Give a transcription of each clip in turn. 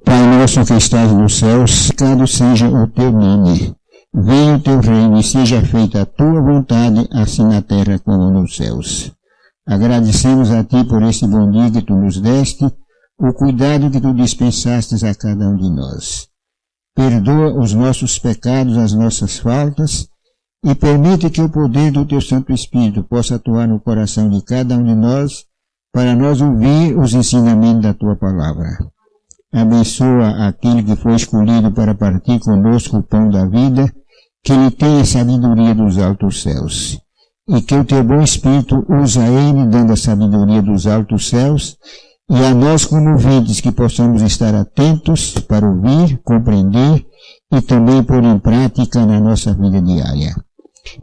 Pai nosso que estás nos céus, santificado seja o teu nome. Venha o teu reino e seja feita a tua vontade, assim na terra como nos céus. Agradecemos a ti por esse bom dia que tu nos deste, o cuidado que tu dispensastes a cada um de nós. Perdoa os nossos pecados, as nossas faltas, e permite que o poder do teu Santo Espírito possa atuar no coração de cada um de nós, para nós ouvir os ensinamentos da tua palavra. Abençoa aquele que foi escolhido para partir conosco o pão da vida, que ele tenha a sabedoria dos altos céus. E que o teu bom Espírito usa ele, dando a sabedoria dos altos céus, e a nós como ouvintes que possamos estar atentos para ouvir, compreender e também pôr em prática na nossa vida diária.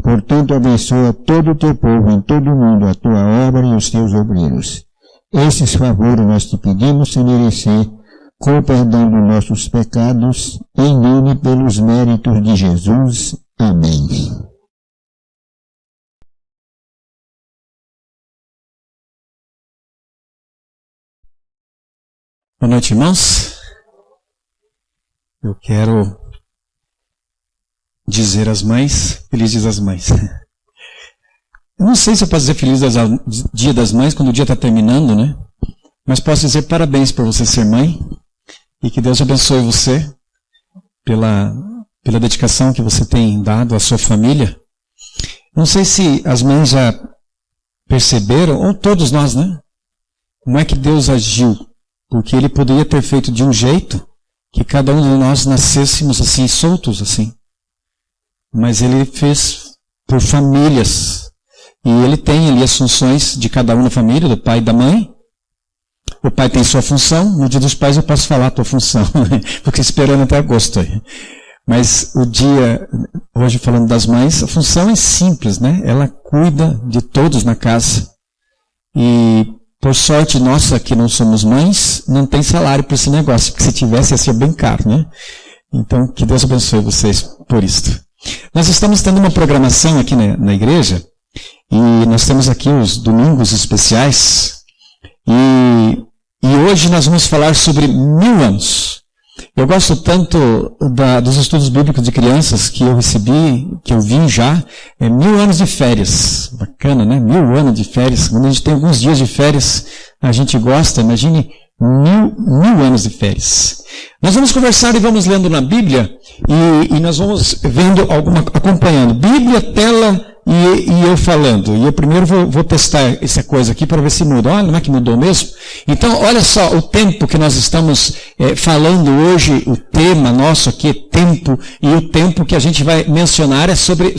Portanto, abençoa todo o teu povo em todo o mundo, a tua obra e os teus obreiros. Esses favores nós te pedimos sem merecer, com o perdão dos nossos pecados, em nome e pelos méritos de Jesus. Amém. Boa noite, irmãos. Eu quero dizer às mães, felizes as mães. Eu não sei se eu posso dizer feliz dia das mães quando o dia está terminando, né? Mas posso dizer parabéns por você ser mãe e que Deus abençoe você pela dedicação que você tem dado à sua família. Não sei se as mães já perceberam, ou todos nós, né? Como é que Deus agiu? Porque Ele poderia ter feito de um jeito que cada um de nós nascêssemos assim, soltos assim. Mas Ele fez por famílias. E Ele tem ali as funções de cada um na família, do pai e da mãe. O pai tem sua função. No dia dos pais eu posso falar a tua função. Porque esperando até agosto aí. Mas o dia, hoje falando das mães, a função é simples, né? Ela cuida de todos na casa. E por sorte nossa que não somos mães, não tem salário para esse negócio. Porque se tivesse ia ser bem caro, né? Então, que Deus abençoe vocês por isto. Nós estamos tendo uma programação aqui na igreja. E nós temos aqui os domingos especiais. E hoje nós vamos falar sobre 1000 anos. Eu gosto tanto dos estudos bíblicos de crianças que eu recebi, que eu vi já, 1000 anos de férias. Bacana, né? 1000 anos de férias. Quando a gente tem alguns dias de férias, a gente gosta. Imagine 1000 anos de férias. Nós vamos conversar e vamos lendo na Bíblia e nós vamos vendo acompanhando. Bíblia, tela e eu falando. E eu primeiro vou testar essa coisa aqui para ver se muda. Olha, não é que mudou mesmo? Então, olha só o tempo que nós estamos falando hoje. O tema nosso aqui é tempo. E o tempo que a gente vai mencionar é sobre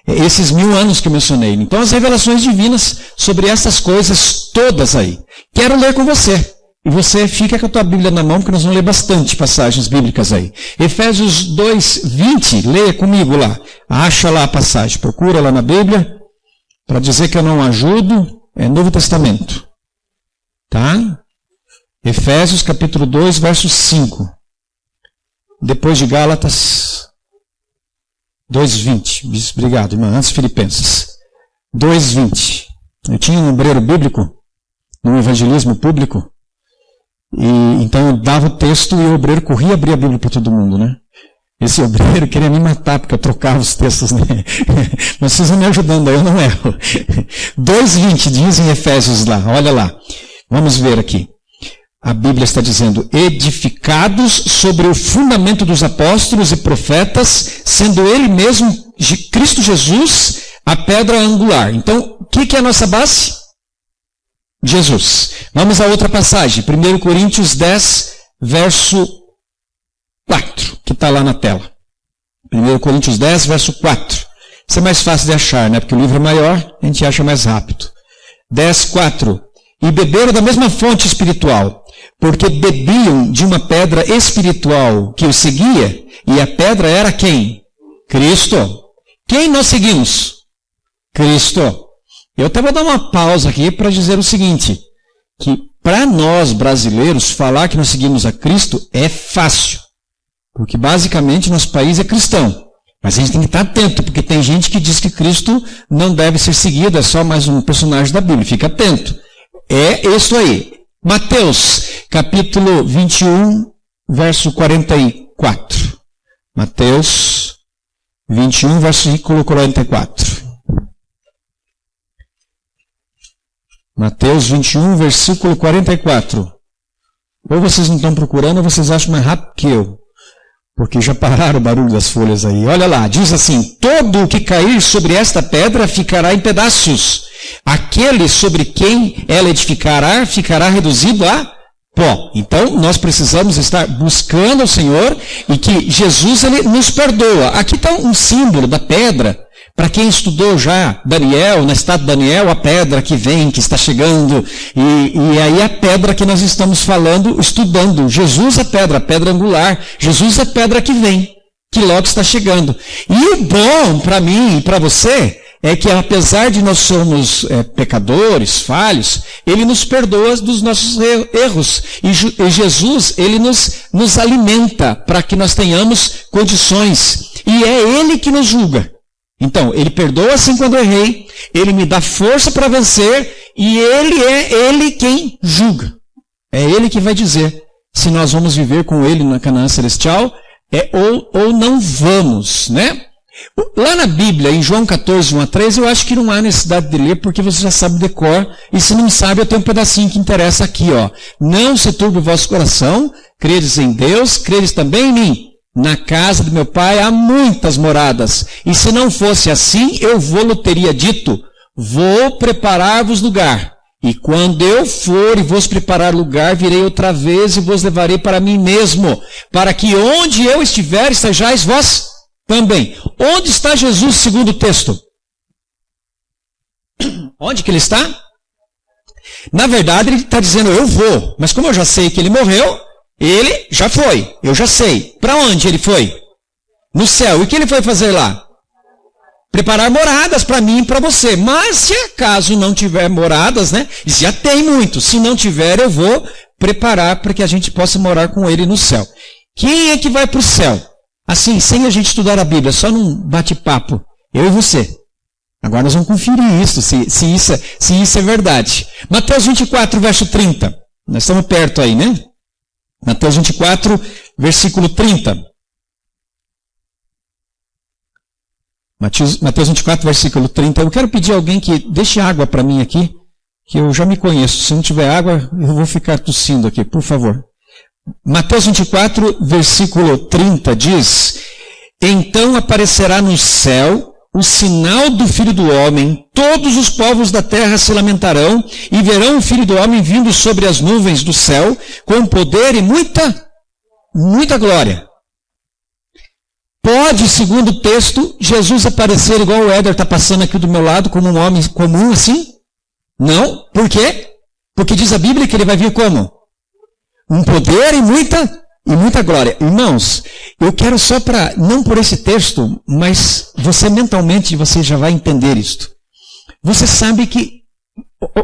esses 1000 anos que eu mencionei. Então, as revelações divinas sobre essas coisas todas aí. Quero ler com você. E você fica com a tua Bíblia na mão, porque nós vamos ler bastante passagens bíblicas aí. Efésios 2:20, leia comigo lá. Acha lá a passagem, procura lá na Bíblia. Para dizer que eu não ajudo, é Novo Testamento. Tá? Efésios capítulo 2, verso 5. Depois de Gálatas 2:20. Obrigado, irmã. Antes Filipenses 2:20. Eu tinha um obreiro bíblico no evangelismo público. E então eu dava o texto e o obreiro corria e abria a Bíblia para todo mundo, né? Esse obreiro queria me matar porque eu trocava os textos, né? Mas vocês vão me ajudando, eu não erro. 2:20 diz em Efésios lá, olha lá. Vamos ver aqui. A Bíblia está dizendo, edificados sobre o fundamento dos apóstolos e profetas, sendo Ele mesmo, Cristo Jesus, a pedra angular. Então, o que é a nossa base? Jesus. Vamos a outra passagem, 1 Coríntios 10, verso 4, que está lá na tela. 1 Coríntios 10, verso 4. Isso é mais fácil de achar, né? Porque o livro é maior, a gente acha mais rápido. 10, 4. E beberam da mesma fonte espiritual, porque bebiam de uma pedra espiritual que os seguia, e a pedra era quem? Cristo. Quem nós seguimos? Cristo. Eu até vou dar uma pausa aqui para dizer o seguinte, que para nós brasileiros falar que nós seguimos a Cristo é fácil, porque basicamente nosso país é cristão, mas a gente tem que estar atento, porque tem gente que diz que Cristo não deve ser seguido, é só mais um personagem da Bíblia, fica atento. É isso aí. Mateus, capítulo 21, verso 44. Mateus 21, versículo 44. Mateus 21, versículo 44. Ou vocês não estão procurando, ou vocês acham mais rápido que eu. Porque já pararam o barulho das folhas aí. Olha lá, diz assim: todo o que cair sobre esta pedra ficará em pedaços. Aquele sobre quem ela edificará ficará reduzido a pó. Então, nós precisamos estar buscando o Senhor e que Jesus ele nos perdoa. Aqui está um símbolo da pedra. Para quem estudou já Daniel, na estátua de Daniel, a pedra que vem, que está chegando, e aí a pedra que nós estamos falando, estudando, Jesus é a pedra angular, Jesus é a pedra que vem, que logo está chegando. E o bom para mim e para você é que apesar de nós sermos pecadores, falhos, Ele nos perdoa dos nossos erros. E Jesus, Ele nos alimenta para que nós tenhamos condições. E é Ele que nos julga. Então, Ele perdoa assim quando eu errei, Ele me dá força para vencer, e Ele quem julga. É Ele que vai dizer se nós vamos viver com Ele na Canaã Celestial, ou não vamos, né? Lá na Bíblia, em João 14, 1 a 3, eu acho que não há necessidade de ler, porque você já sabe de cor, e se não sabe, eu tenho um pedacinho que interessa aqui, ó. Não se turbe o vosso coração, credes em Deus, credes também em mim. Na casa do meu pai há muitas moradas, e se não fosse assim, eu vou-lhe teria dito, vou preparar-vos lugar, e quando eu for e vos preparar lugar, virei outra vez e vos levarei para mim mesmo, para que onde eu estiver, estejais vós também. Onde está Jesus segundo o texto? Onde que ele está? Na verdade, ele está dizendo, eu vou, mas como eu já sei que ele morreu, ele já foi, eu já sei. Para onde ele foi? No céu. E o que ele foi fazer lá? Preparar moradas para mim e para você. Mas se acaso não tiver moradas, né? Já tem muito. Se não tiver, eu vou preparar para que a gente possa morar com ele no céu. Quem é que vai para o céu? Assim, sem a gente estudar a Bíblia, só num bate-papo. Eu e você. Agora nós vamos conferir isso, se isso é verdade. Mateus 24, verso 30. Nós estamos perto aí, né? Mateus 24, versículo 30. Mateus 24, versículo 30. Eu quero pedir a alguém que deixe água para mim aqui, que eu já me conheço. Se não tiver água, eu vou ficar tossindo aqui, por favor. Mateus 24, versículo 30 diz: então aparecerá no céu o sinal do Filho do Homem, todos os povos da terra se lamentarão e verão o Filho do Homem vindo sobre as nuvens do céu, com poder e muita glória. Pode, segundo o texto, Jesus aparecer igual o Éder está passando aqui do meu lado, como um homem comum assim? Não. Por quê? Porque diz a Bíblia que ele vai vir como? Um poder e muita glória. Irmãos, eu quero só para, não por esse texto, mas você mentalmente você já vai entender isto. Você sabe que,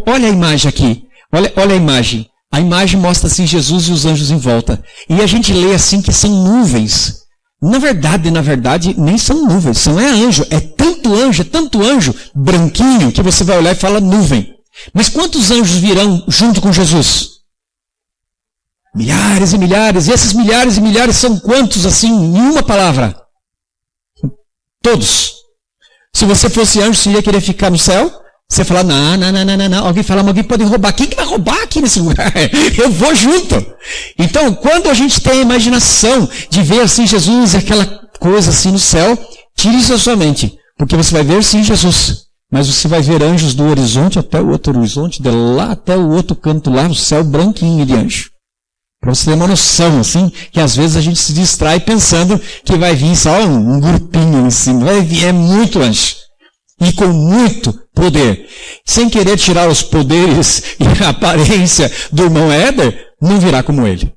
olha a imagem aqui, olha a imagem. A imagem mostra assim Jesus e os anjos em volta. E a gente lê assim que são nuvens. Na verdade, nem são nuvens, são anjo. É tanto anjo, branquinho, que você vai olhar e fala nuvem. Mas quantos anjos virão junto com Jesus? Milhares e milhares. E esses milhares e milhares são quantos assim, em uma palavra? Todos. Se você fosse anjo, você ia querer ficar no céu? Você fala, não. Alguém fala, mas alguém pode roubar. Quem que vai roubar aqui nesse lugar? Eu vou junto. Então, quando a gente tem a imaginação de ver assim Jesus, aquela coisa assim no céu, tire isso da sua mente. Porque você vai ver sim Jesus. Mas você vai ver anjos do horizonte até o outro horizonte, de lá até o outro canto lá, o céu branquinho de anjo. Para você ter uma noção, assim, que às vezes a gente se distrai pensando que vai vir só um grupinho em cima. Vai vir, é muito anjo. E com muito poder. Sem querer tirar os poderes e a aparência do irmão Éder, não virá como ele.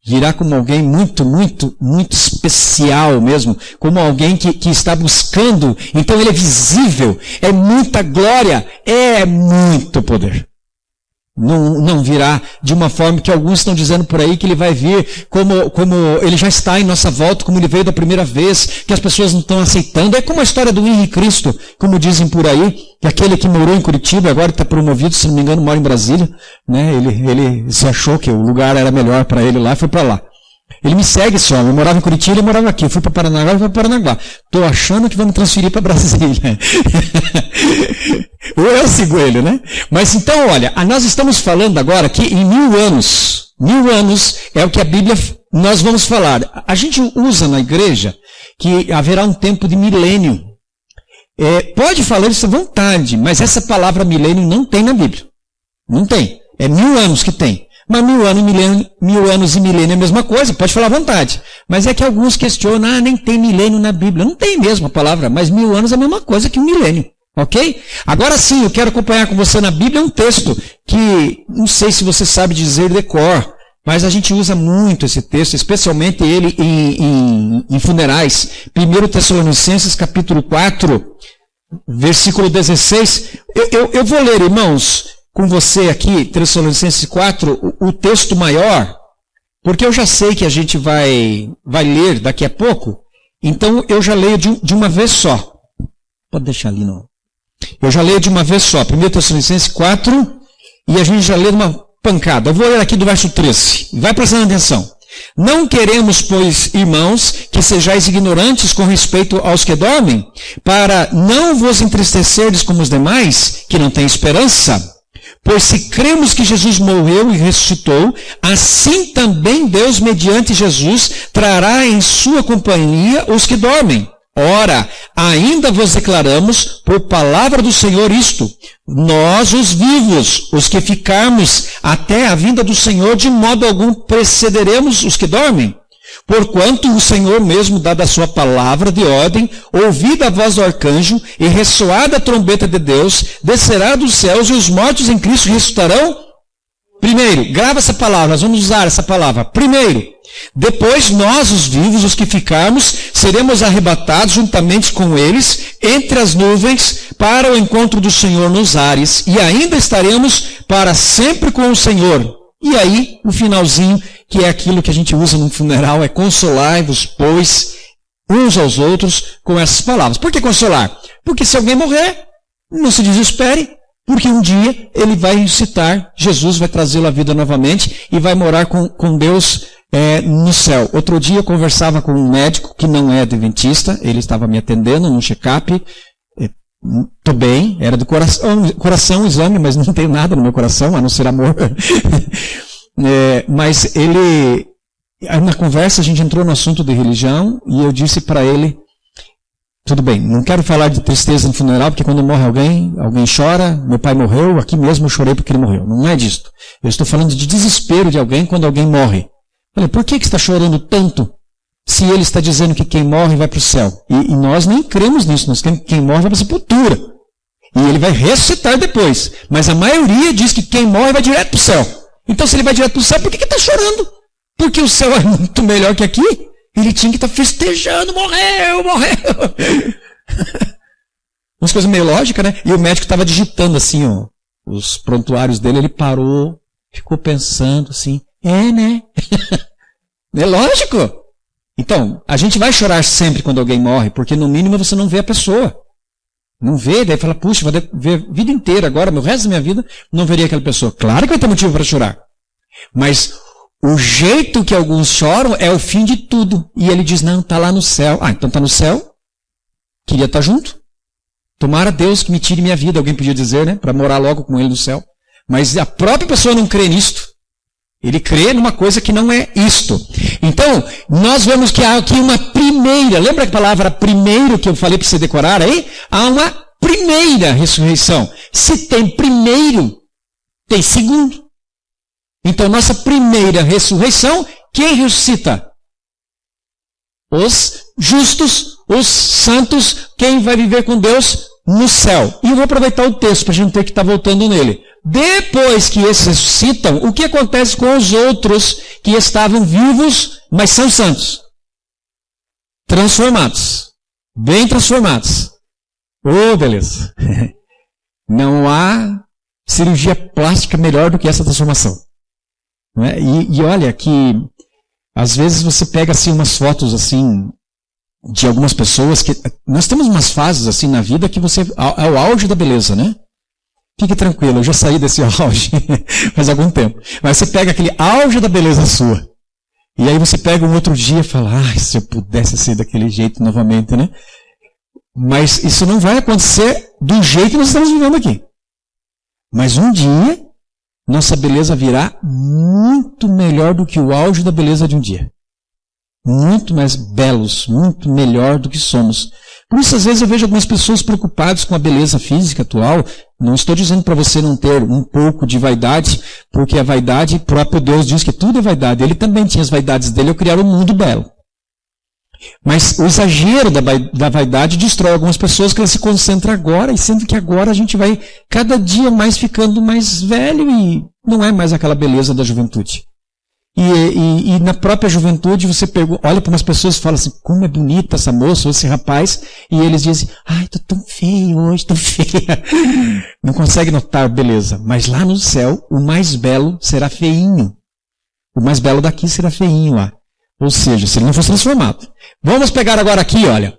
Virá como alguém muito especial mesmo. Como alguém que está buscando. Então ele é visível. É muita glória. É muito poder. Não virá de uma forma que alguns estão dizendo por aí que ele vai vir como ele já está em nossa volta, como ele veio da primeira vez, que as pessoas não estão aceitando. É como a história do Henrique Cristo, como dizem por aí, que aquele que morou em Curitiba, agora está promovido, se não me engano, mora em Brasília, né? Ele se achou que o lugar era melhor para ele lá, foi para lá. Ele me segue, esse homem. Eu morava em Curitiba, ele morava aqui. Eu fui para Paranaguá, ele foi para Paranaguá. Estou achando que vão me transferir para Brasília. Ou eu sigo ele, né? Mas então, olha, nós estamos falando agora que em 1000 anos é o que a Bíblia, nós vamos falar. A gente usa na igreja que haverá um tempo de milênio. Pode falar isso à vontade, mas essa palavra milênio não tem na Bíblia. Não tem. É 1000 anos que tem. Mas 1000 anos e milênio é a mesma coisa, pode falar à vontade. Mas é que alguns questionam, nem tem milênio na Bíblia. Não tem mesmo a palavra, mas 1000 anos é a mesma coisa que um milênio. Ok? Agora sim, eu quero acompanhar com você na Bíblia um texto que, não sei se você sabe dizer de cor, mas a gente usa muito esse texto, especialmente ele em funerais. 1 Tessalonicenses capítulo 4, versículo 16. Eu vou ler, irmãos, com você aqui, Tessalonicenses 4, o texto maior, porque eu já sei que a gente vai ler daqui a pouco, então eu já leio de uma vez só. Pode deixar ali, não. Eu já leio de uma vez só, 1 Tessalonicenses 4, e a gente já lê de uma pancada. Eu vou ler aqui do verso 13. Vai prestando atenção. Não queremos, pois, irmãos, que sejais ignorantes com respeito aos que dormem, para não vos entristecerdes como os demais, que não têm esperança. Pois se cremos que Jesus morreu e ressuscitou, assim também Deus, mediante Jesus, trará em sua companhia os que dormem. Ora, ainda vos declaramos, por palavra do Senhor, isto: nós, os vivos, os que ficarmos até a vinda do Senhor, de modo algum precederemos os que dormem. Porquanto o Senhor mesmo, dada a sua palavra de ordem, ouvida a voz do arcanjo e ressoada a trombeta de Deus, descerá dos céus e os mortos em Cristo ressuscitarão. Primeiro, grava essa palavra, nós vamos usar essa palavra. Primeiro, depois nós, os vivos, os que ficarmos, seremos arrebatados juntamente com eles entre as nuvens para o encontro do Senhor nos ares, e ainda estaremos para sempre com o Senhor. E aí, o finalzinho, que é aquilo que a gente usa no funeral, é consolai-vos, pois, uns aos outros com essas palavras. Por que consolar? Porque se alguém morrer, não se desespere, porque um dia ele vai ressuscitar, Jesus vai trazê-lo à vida novamente e vai morar com Deus no céu. Outro dia eu conversava com um médico que não é adventista, ele estava me atendendo num check-up. Estou bem, era do coração exame, mas não tem nada no meu coração, a não ser amor. Mas ele, na conversa a gente entrou no assunto de religião e eu disse para ele, tudo bem, não quero falar de tristeza no funeral, porque quando morre alguém chora, meu pai morreu, aqui mesmo eu chorei porque ele morreu. Não é disto. Eu estou falando de desespero de alguém quando alguém morre. Falei, por que você está chorando tanto? Se ele está dizendo que quem morre vai para o céu. E nós nem cremos nisso, nós cremos que quem morre vai para a sepultura. E ele vai ressuscitar depois. Mas a maioria diz que quem morre vai direto para o céu. Então se ele vai direto para o céu, por que está chorando? Porque o céu é muito melhor que aqui. Ele tinha que estar festejando, morreu. Umas coisas meio lógicas, né? E o médico estava digitando assim, ó, os prontuários dele, ele parou, ficou pensando assim, né? É lógico. Então, a gente vai chorar sempre quando alguém morre, porque no mínimo você não vê a pessoa. Não vê, daí fala, puxa, vai ver a vida inteira agora, meu resto da minha vida, não veria aquela pessoa. Claro que vai ter motivo para chorar. Mas o jeito que alguns choram é o fim de tudo. E ele diz, não, está lá no céu. Ah, então está no céu? Queria estar junto. Tomara Deus que me tire minha vida, alguém podia dizer, né? Para morar logo com ele no céu. Mas a própria pessoa não crê nisto. Ele crê numa coisa que não é isto. Então, nós vemos que há aqui uma primeira, lembra a palavra primeiro que eu falei para você decorar aí? Há uma primeira ressurreição. Se tem primeiro, tem segundo. Então, nossa primeira ressurreição, quem ressuscita? Os justos, os santos, quem vai viver com Deus no céu. E eu vou aproveitar o texto para a gente não ter que estar voltando nele. Depois que esses ressuscitam, o que acontece com os outros que estavam vivos, mas são santos? Transformados. Bem transformados. Oh, beleza. Não há cirurgia plástica melhor do que essa transformação. Não é? E olha que, às vezes você pega assim umas fotos assim, de algumas pessoas que... Nós temos umas fases assim na vida que você... É o auge da beleza, né? Fique tranquilo, eu já saí desse auge faz algum tempo. Mas você pega aquele auge da beleza sua. E aí você pega um outro dia e fala, se eu pudesse ser daquele jeito novamente, né? Mas isso não vai acontecer do jeito que nós estamos vivendo aqui. Mas um dia, nossa beleza virá muito melhor do que o auge da beleza de um dia. Muito mais belos, muito melhor do que somos. Por isso, às vezes, eu vejo algumas pessoas preocupadas com a beleza física atual. Não estou dizendo para você não ter um pouco de vaidade, porque a vaidade, o próprio Deus diz que tudo é vaidade. Ele também tinha as vaidades dele ao criar um mundo belo. Mas o exagero da vaidade destrói algumas pessoas que elas se concentram agora, e sendo que agora a gente vai cada dia mais ficando mais velho e não é mais aquela beleza da juventude. E na própria juventude você olha para umas pessoas e fala assim, como é bonita essa moça ou esse rapaz, e eles dizem, tô tão feio hoje, tão feia. Não consegue notar beleza. Mas lá no céu, o mais belo será feinho. O mais belo daqui será feinho lá. Ou seja, se ele não fosse transformado. Vamos pegar agora aqui, olha.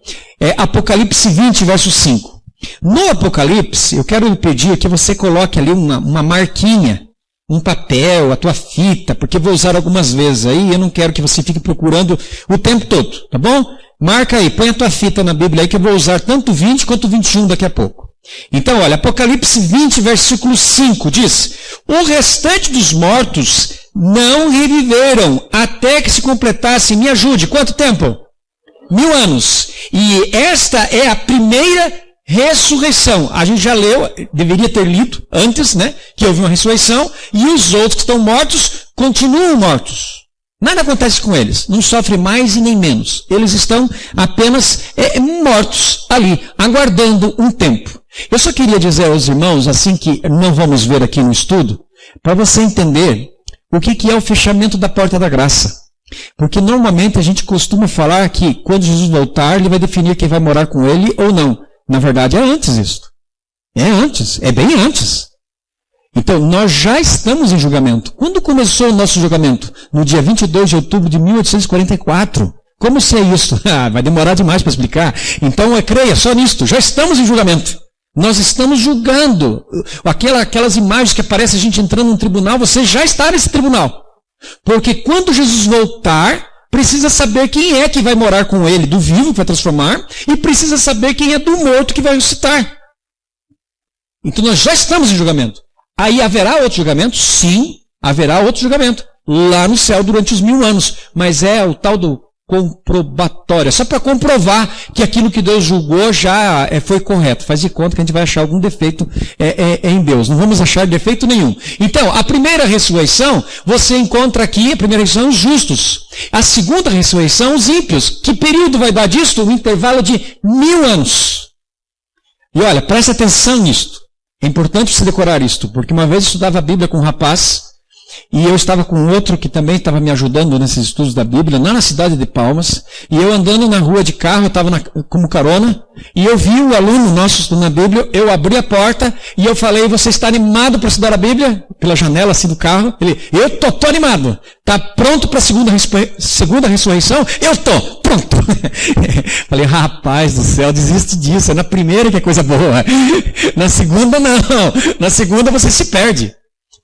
Apocalipse 20, verso 5. No Apocalipse, eu quero lhe pedir que você coloque ali uma marquinha, um papel, a tua fita, porque eu vou usar algumas vezes aí, eu não quero que você fique procurando o tempo todo, tá bom? Marca aí, põe a tua fita na Bíblia aí, que eu vou usar tanto o 20 quanto o 21 daqui a pouco. Então, olha, Apocalipse 20, versículo 5, diz, o restante dos mortos não reviveram até que se completasse, me ajude, quanto tempo? 1000 anos. E esta é a primeira ressurreição. A gente já leu, deveria ter lido antes, né? Que houve uma ressurreição, e os outros que estão mortos continuam mortos. Nada acontece com eles. Não sofre mais e nem menos. Eles estão apenas mortos ali, aguardando um tempo. Eu só queria dizer aos irmãos, assim que não vamos ver aqui no estudo, para você entender o que é o fechamento da porta da graça. Porque normalmente a gente costuma falar que quando Jesus voltar, ele vai definir quem vai morar com ele ou não. Na verdade, é antes isso. É antes. É bem antes. Então, nós já estamos em julgamento. Quando começou o nosso julgamento? No dia 22 de outubro de 1844. Como se é isso? Vai demorar demais para explicar. Então, creia só nisto. Já estamos em julgamento. Nós estamos julgando. Aquelas imagens que aparecem a gente entrando num tribunal, você já está nesse tribunal. Porque quando Jesus voltar, precisa saber quem é que vai morar com ele, do vivo que vai transformar, e precisa saber quem é do morto que vai ressuscitar. Então nós já estamos em julgamento. Aí haverá outro julgamento? Sim, haverá outro julgamento. Lá no céu durante os 1000 anos. Mas é o tal do comprobatório. Só para comprovar que aquilo que Deus julgou já foi correto. Faz de conta que a gente vai achar algum defeito em Deus. Não vamos achar defeito nenhum. Então, a primeira ressurreição, você encontra aqui, a primeira ressurreição, os justos. A segunda ressurreição, os ímpios. Que período vai dar disto? Um intervalo de 1000 anos. E olha, preste atenção nisto. É importante você decorar isto, porque uma vez eu estudava a Bíblia com um rapaz, e eu estava com outro que também estava me ajudando nesses estudos da Bíblia, lá na cidade de Palmas, e eu andando na rua de carro, eu estava como carona, e eu vi o aluno nosso estudando a Bíblia, eu abri a porta, e eu falei, você está animado para estudar a Bíblia? Pela janela assim do carro. Ele, eu tô animado. Está pronto para a segunda ressurreição? Eu tô, pronto. Falei, rapaz do céu, desiste disso, é na primeira que é coisa boa. Na segunda não, na segunda você se perde.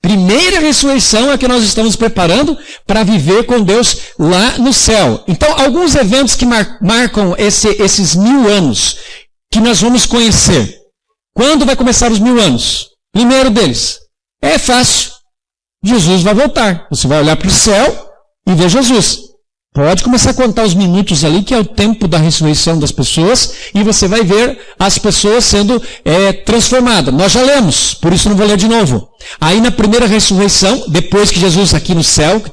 Primeira ressurreição é que nós estamos preparando para viver com Deus lá no céu. Então, alguns eventos que marcam esses 1000 anos, que nós vamos conhecer. Quando vai começar os 1000 anos? Primeiro deles, é fácil. Jesus vai voltar. Você vai olhar para o céu e ver Jesus. Pode começar a contar os minutos ali, que é o tempo da ressurreição das pessoas, e você vai ver as pessoas sendo transformadas. Nós já lemos, por isso não vou ler de novo. Aí na primeira ressurreição, depois que Jesus aqui no céu, que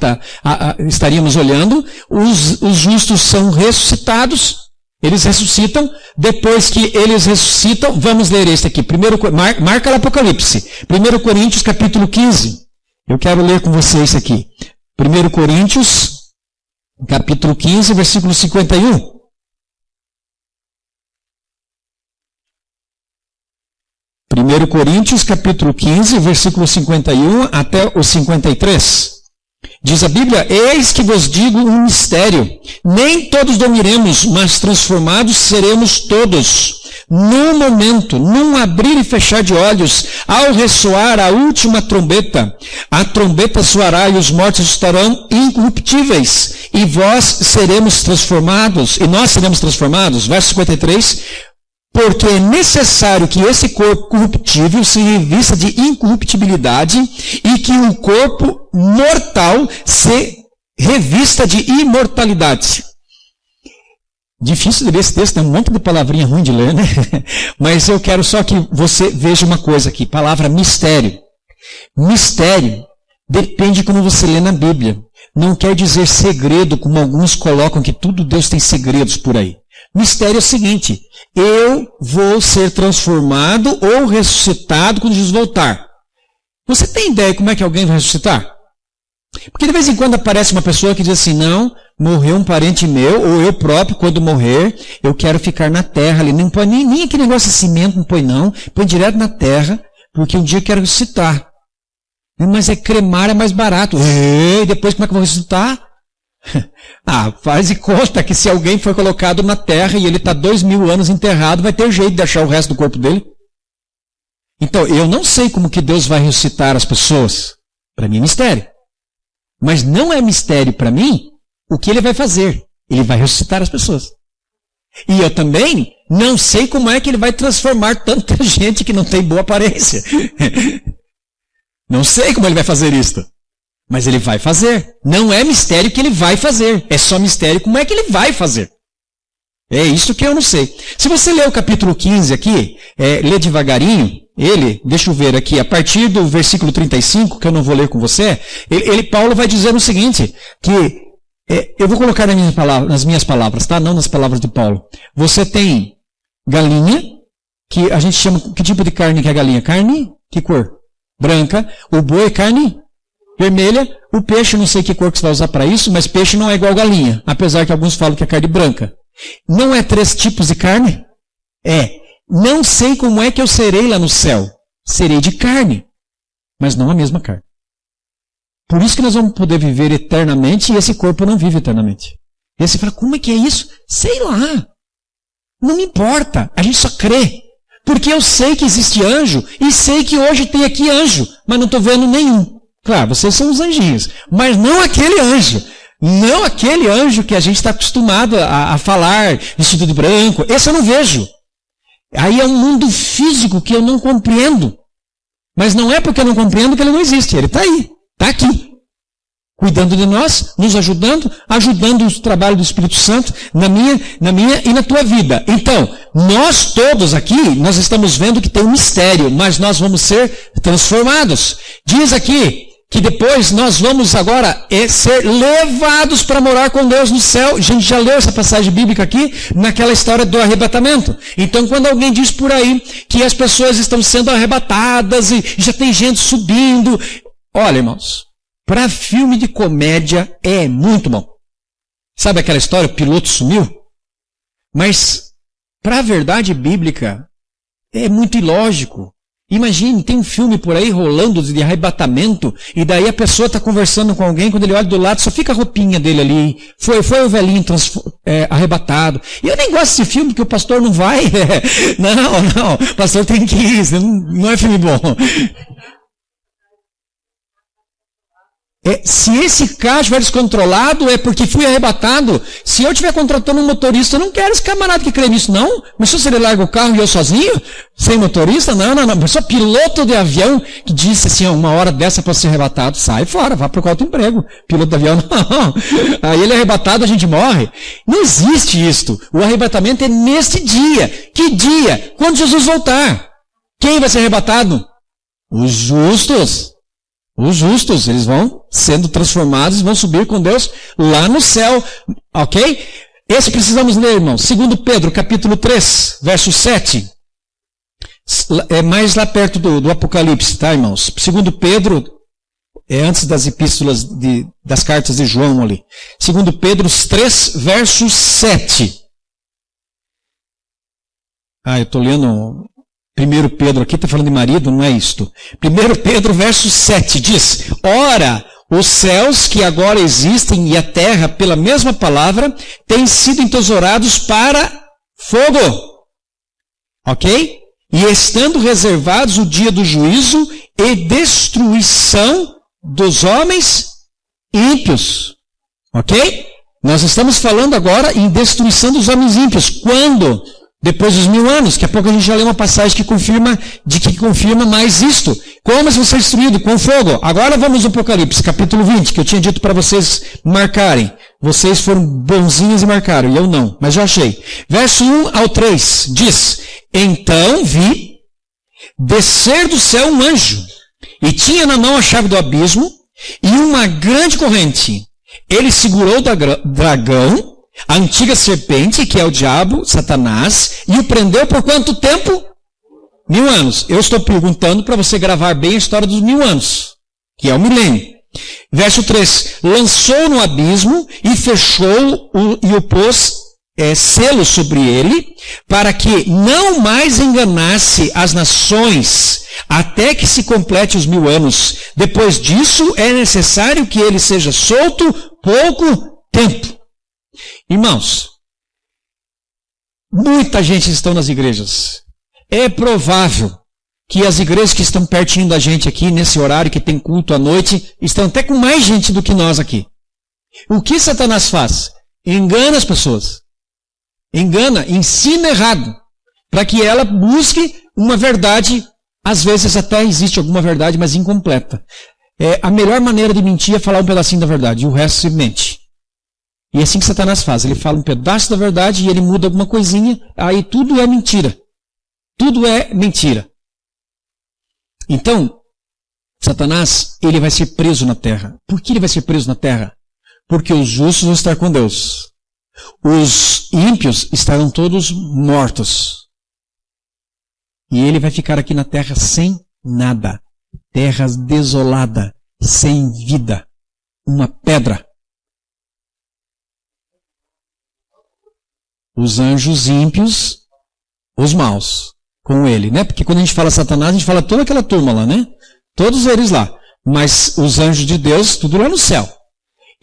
estaríamos olhando, os justos são ressuscitados, eles ressuscitam. Depois que eles ressuscitam, vamos ler este aqui. Marca lá Apocalipse. 1 Coríntios capítulo 15. Eu quero ler com vocês aqui. 1 Coríntios capítulo 15, versículo 51. 1 Coríntios, capítulo 15, versículo 51 até o 53. Diz a Bíblia: eis que vos digo um mistério. Nem todos dormiremos, mas transformados seremos todos. Num momento, num abrir e fechar de olhos, ao ressoar a última trombeta, a trombeta soará e os mortos estarão incorruptíveis. E vós seremos transformados, e nós seremos transformados. Verso 53. Porque é necessário que esse corpo corruptível se revista de incorruptibilidade e que o corpo mortal se revista de imortalidade. Difícil de ler esse texto, tem um monte de palavrinha ruim de ler, né? Mas eu quero só que você veja uma coisa aqui, palavra mistério. Mistério depende de como você lê na Bíblia. Não quer dizer segredo, como alguns colocam que tudo Deus tem segredos por aí. Mistério é o seguinte: eu vou ser transformado ou ressuscitado quando Jesus voltar. Você tem ideia como é que alguém vai ressuscitar? Porque de vez em quando aparece uma pessoa que diz assim: não, morreu um parente meu, ou eu próprio, quando morrer, eu quero ficar na terra ali. Não põe nem aquele negócio de cimento, não põe não. Põe direto na terra, porque um dia eu quero ressuscitar. Mas é cremar, é mais barato. E depois como é que eu vou ressuscitar? Faz de conta que se alguém foi colocado na terra e ele está 2000 anos enterrado, vai ter jeito de achar o resto do corpo dele. Então, eu não sei como que Deus vai ressuscitar as pessoas. Para mim é mistério. Mas não é mistério para mim o que ele vai fazer. Ele vai ressuscitar as pessoas. E eu também não sei como é que ele vai transformar tanta gente que não tem boa aparência. Não sei como ele vai fazer isso. Mas ele vai fazer. Não é mistério que ele vai fazer. É só mistério como é que ele vai fazer. É isso que eu não sei. Se você ler o capítulo 15 aqui, lê devagarinho, deixa eu ver aqui, a partir do versículo 35, que eu não vou ler com você, Paulo vai dizer o seguinte, que, eu vou colocar nas minhas palavras, tá? Não nas palavras de Paulo. Você tem galinha, que a gente chama, que tipo de carne que é galinha? Carne? Que cor? Branca. O boi, carne vermelha. O peixe, não sei que cor que você vai usar para isso, mas peixe não é igual galinha, apesar que alguns falam que é carne branca. Não é 3 tipos de carne? Não sei como é que eu serei lá no céu. Serei de carne, mas não a mesma carne. Por isso que nós vamos poder viver eternamente e esse corpo não vive eternamente. E aí você fala, como é que é isso? Sei lá. Não me importa, a gente só crê. Porque eu sei que existe anjo e sei que hoje tem aqui anjo, mas não estou vendo nenhum. Claro, vocês são os anjinhos, mas não aquele anjo. Não aquele anjo que a gente está acostumado a falar, vestido de branco. Esse eu não vejo. Aí é um mundo físico que eu não compreendo. Mas não é porque eu não compreendo que ele não existe. Ele está aí, está aqui. Cuidando de nós, nos ajudando o trabalho do Espírito Santo na minha e na tua vida. Então, nós todos aqui, nós estamos vendo que tem um mistério, mas nós vamos ser transformados. Diz aqui que depois nós vamos agora ser levados para morar com Deus no céu. A gente já leu essa passagem bíblica aqui, naquela história do arrebatamento. Então, quando alguém diz por aí que as pessoas estão sendo arrebatadas e já tem gente subindo, olha, irmãos, para filme de comédia é muito bom. Sabe aquela história, o piloto sumiu? Mas, para a verdade bíblica, é muito ilógico. Imagine, tem um filme por aí rolando de arrebatamento, e daí a pessoa está conversando com alguém, quando ele olha do lado, só fica a roupinha dele ali. Foi o velhinho arrebatado. E eu nem gosto desse filme, porque o pastor não vai. Não, o pastor tem que ir, não é filme bom. Se esse carro estiver descontrolado, é porque fui arrebatado. Se eu estiver contratando um motorista, eu não quero esse camarada que crê nisso, não. Mas se ele larga o carro e eu sozinho, sem motorista, não. Mas só piloto de avião que disse assim, uma hora dessa para ser arrebatado, sai fora, vá procurar outro emprego. Piloto de avião, não. Aí ele é arrebatado, a gente morre. Não existe isto. O arrebatamento é neste dia. Que dia? Quando Jesus voltar. Quem vai ser arrebatado? Os justos. Os justos, eles vão sendo transformados, vão subir com Deus lá no céu, ok? Esse precisamos ler, irmãos. 2 Pedro, capítulo 3, verso 7. É mais lá perto do Apocalipse, tá, irmãos? 2 Pedro, antes das epístolas, das cartas de João ali. 2 Pedro 3, verso 7. Eu estou lendo 1 Pedro, aqui está falando de marido, não é isto. 1 Pedro, verso 7, diz: ora, os céus que agora existem e a terra, pela mesma palavra, têm sido entesourados para fogo. Ok? E estando reservados o dia do juízo e destruição dos homens ímpios. Ok? Nós estamos falando agora em destruição dos homens ímpios. Quando? Depois dos 1000 anos. Daqui a pouco a gente já lê uma passagem que confirma mais isto. Como eles vão ser destruídos? Com fogo. Agora vamos ao Apocalipse, capítulo 20, que eu tinha dito para vocês marcarem. Vocês foram bonzinhos e marcaram, e eu não, mas já achei. Verso 1 ao 3 diz: então vi descer do céu um anjo, e tinha na mão a chave do abismo, e uma grande corrente. Ele segurou o dragão, a antiga serpente, que é o diabo, Satanás, e o prendeu por quanto tempo? 1000 anos. Eu estou perguntando para você gravar bem a história dos 1000 anos, que é o milênio. Verso 3, lançou no abismo e fechou e o pôs selo sobre ele, para que não mais enganasse as nações, até que se complete os 1000 anos. Depois disso, é necessário que ele seja solto pouco tempo. Irmãos, muita gente está nas igrejas. É provável que as igrejas que estão pertinho da gente aqui, nesse horário que tem culto à noite, estão até com mais gente do que nós aqui. O que Satanás faz? Engana as pessoas. Engana, ensina errado, para que ela busque uma verdade. Às vezes até existe alguma verdade, mas incompleta. A melhor maneira de mentir é falar um pedacinho da verdade, e o resto se mente. E é assim que Satanás faz. Ele fala um pedaço da verdade e ele muda alguma coisinha, aí tudo é mentira. Tudo é mentira. Então, Satanás, ele vai ser preso na terra. Por que ele vai ser preso na terra? Porque os justos vão estar com Deus. Os ímpios estarão todos mortos. E ele vai ficar aqui na terra sem nada. Terra desolada, sem vida. Uma pedra. Os anjos ímpios, os maus, com ele, né? Porque quando a gente fala Satanás, a gente fala toda aquela turma lá, né? Todos eles lá. Mas os anjos de Deus, tudo lá no céu.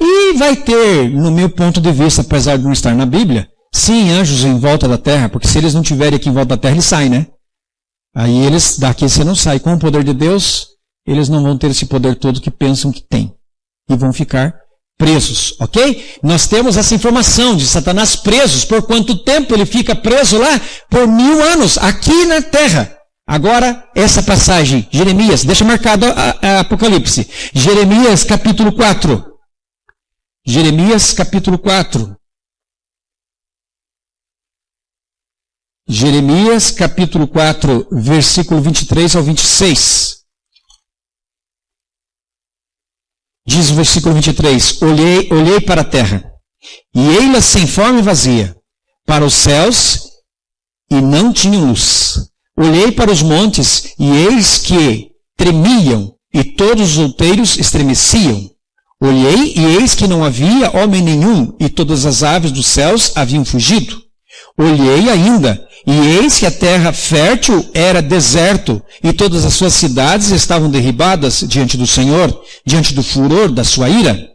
E vai ter, no meu ponto de vista, apesar de não estar na Bíblia, sim, anjos em volta da terra, porque se eles não estiverem aqui em volta da terra, eles saem, né? Aí eles, daqui você não sai. Com o poder de Deus, eles não vão ter esse poder todo que pensam que tem. E vão ficar presos, ok? Nós temos essa informação de Satanás presos. Por quanto tempo ele fica preso lá? Por 1000 anos, aqui na terra. Agora, essa passagem, Jeremias, deixa marcado a Apocalipse. Jeremias capítulo 4. Jeremias capítulo 4. Jeremias capítulo 4, versículo 23 ao 26. Diz o versículo 23, olhei para a terra, e ei-la sem forma e vazia, para os céus, e não tinha luz. Olhei para os montes, e eis que tremiam, e todos os outeiros estremeciam. Olhei, e eis que não havia homem nenhum, e todas as aves dos céus haviam fugido. Olhei ainda, e eis que a terra fértil era deserto, e todas as suas cidades estavam derribadas diante do Senhor, diante do furor da sua ira.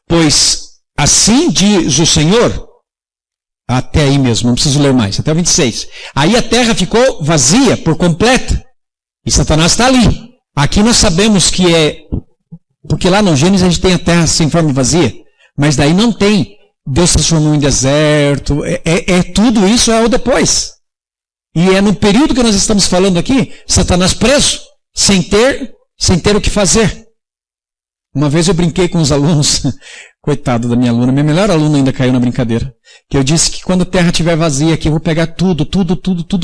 Pois assim diz o Senhor, até aí mesmo, não preciso ler mais, até o 26. Aí a terra ficou vazia por completo, e Satanás está ali. Aqui nós sabemos que porque lá no Gênesis a gente tem a terra sem forma e vazia, mas daí não tem. Deus transformou em deserto, tudo isso é o depois. E é no período que nós estamos falando aqui, Satanás preso, sem ter o que fazer. Uma vez eu brinquei com os alunos, coitado da minha aluna, minha melhor aluna ainda caiu na brincadeira, que eu disse que quando a terra estiver vazia aqui, eu vou pegar tudo,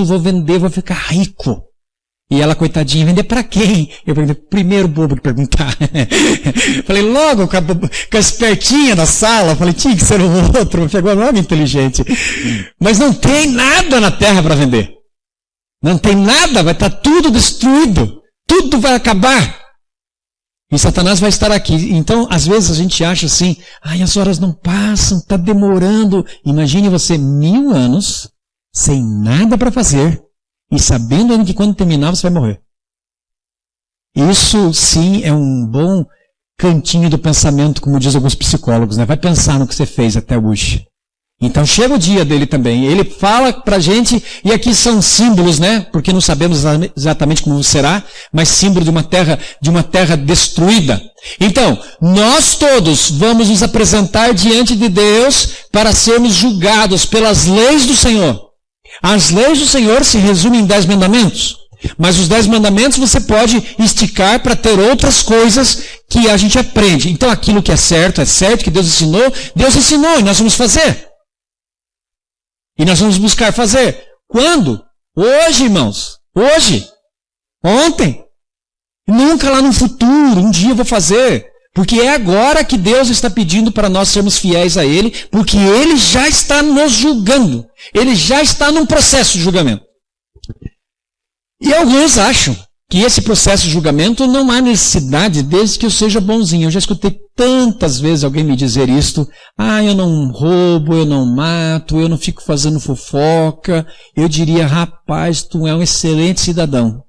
vou vender, vou ficar rico. E ela, coitadinha, vender para quem? Eu perguntei, primeiro bobo de perguntar. Falei, logo com a espertinha na sala, falei, tinha que ser um outro, pegou a nome inteligente. Mas não tem nada na terra para vender. Não tem nada, vai estar tudo destruído. Tudo vai acabar. E Satanás vai estar aqui. Então, às vezes a gente acha assim, as horas não passam, está demorando. Imagine você 1000 anos, sem nada para fazer, e sabendo ainda que quando terminar você vai morrer. Isso sim é um bom cantinho do pensamento, como diz alguns psicólogos, né? Vai pensar no que você fez até hoje. Então chega o dia dele também. Ele fala pra gente, e aqui são símbolos, né? Porque não sabemos exatamente como será, mas símbolo de uma terra destruída. Então, nós todos vamos nos apresentar diante de Deus para sermos julgados pelas leis do Senhor. As leis do Senhor se resumem em 10 mandamentos. Mas os 10 mandamentos você pode esticar para ter outras coisas que a gente aprende. Então aquilo que é certo, que Deus ensinou e nós vamos fazer. E nós vamos buscar fazer. Quando? Hoje, irmãos. Hoje. Ontem. Nunca lá no futuro. Um dia eu vou fazer. Porque é agora que Deus está pedindo para nós sermos fiéis a Ele, porque Ele já está nos julgando. Ele já está num processo de julgamento. E alguns acham que esse processo de julgamento não há necessidade desde que eu seja bonzinho. Eu já escutei tantas vezes alguém me dizer isto. Eu não roubo, eu não mato, eu não fico fazendo fofoca. Eu diria, rapaz, tu é um excelente cidadão.